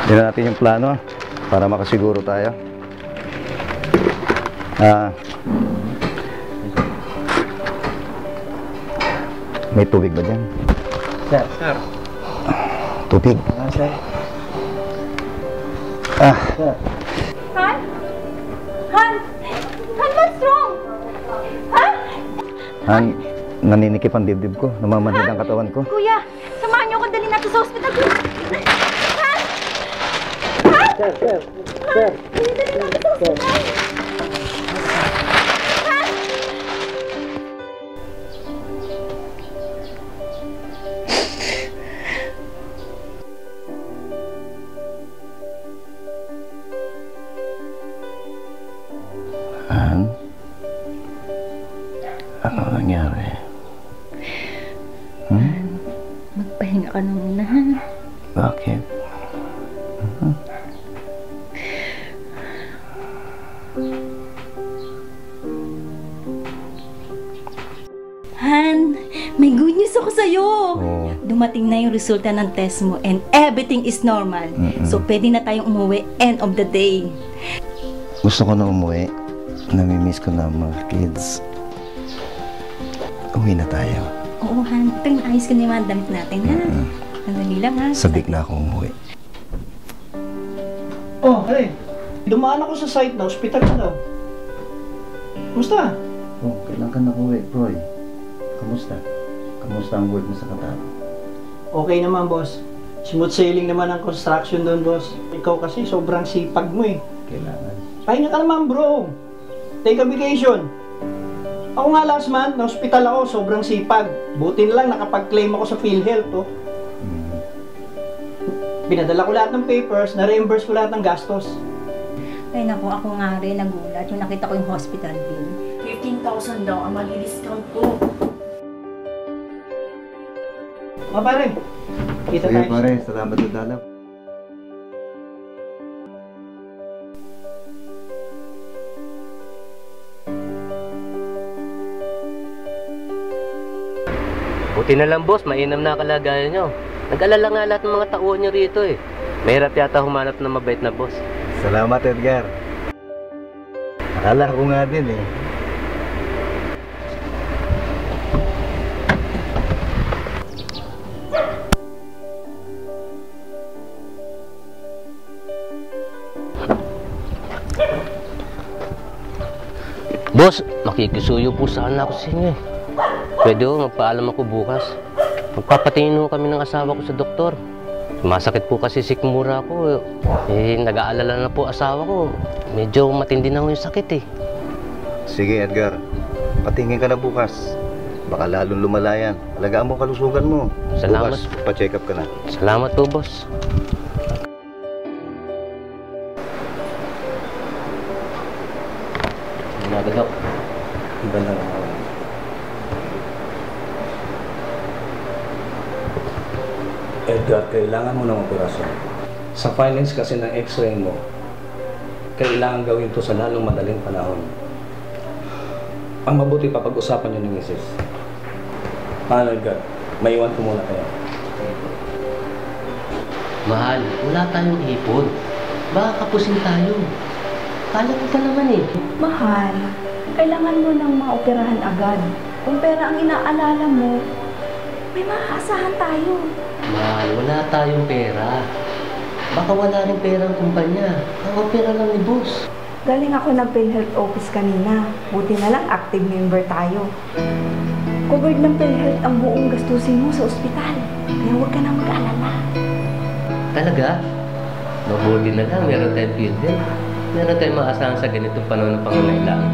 Tignan natin yung plano para makasiguro tayo. May tubig ba dyan? Sir. Sir. Tubig. Sir. Sir. Han? Han? Han, what's wrong? Han? Han, naninikip ang dibdib ko. Namamanhid ang katawan ko. Kuya, samahan niyo ako, dali natin sa hospital. Han? Sir. Sir. Sir. Dali natin sa hospital. Han? Ano nangyari? Magpahinga ka na muna, Han. Bakit? Han, may good news ako sa'yo. Oh. Dumating na yung resulta ng test mo and everything is normal. So, pwede na tayong umuwi end of the day. Gusto ko na umuwi. Namimiss ko na ang mga kids. Uwi na tayo. Oo, Han. Ito, ayos ka na yung mga damit natin, ha? Sandali lang, ha? Sabik na akong umuwi. Oh, hey. Dumaan ako sa site na, hospital ka daw. Kumusta? Oh, kailan ka na uwi, Troy? Kamusta? Kamusta ang work mo sa Qatar? Okay naman, boss. Smooth sailing naman ang construction doon, boss. Ikaw kasi sobrang sipag mo eh. Kailangan. Pahinga ka naman, bro. Take a vacation. Ako nga last month, na-hospital ako, sobrang sipag. Buti na lang nakapag-claim ako sa PhilHealth, oh. Pinadala ko lahat ng papers, na-reimburse ko lahat ng gastos. Ay, naku, ako nga rin nagulat. Yung nakita ko yung hospital bill. 15,000 daw ang mali-discount ko. Mga pare, kita Sige tayo. pare, salamat sa dalaw. Buti na lang boss, mainam na kalagayan nyo. Nag-alala nga lahat ng mga tauhan nyo rito eh. Mahirap yata humanap ng mabait na boss. Salamat, Edgar. Akala ko nga din eh. Boss, makikisuyo po sana ako sa inyo eh. Pwede ho, magpaalam ako bukas. Magpapatingin ho kami ng asawa ko sa doktor. Masakit po kasi sikmura ko. Eh, nag-aalala na po asawa ko. Medyo matindi na ho yung sakit eh. Sige, Edgar. Patingin ka na bukas. Baka lalong lumala yan. Alagaan mo kalusugan mo. Salamat. Bukas, pa-check up ka na. Salamat po, boss. Dok. Iba na lang. Edgar, kailangan mo ng operasyon. Sa findings kasi ng x-ray mo, kailangan gawin to sa lalong madaling panahon. Ang mabuti pa pag-usapan nyo ng misis. Paano, Edgar? May iwan ko muna kayo. Mahal, wala tayong ipon. Baka kapusin tayo. Kala ko pa naman eh. Mahal, kailangan mo nang maoperahan agad. Kung pera ang inaalala mo, may maaasahan tayo. Mahal, wala tayong pera. Baka wala rin pera ang kumpanya. Ang opera lang ni boss. Galing ako ng PhilHealth office kanina. Buti na lang active member tayo. Covered ng PhilHealth ang buong gastusin mo sa ospital. Kaya huwag ka na mag-alala. Talaga? Mabuti na lang, meron tayong PhilHealth. Meron tayong maasahan sa ganitong panahon ng pangangailangan.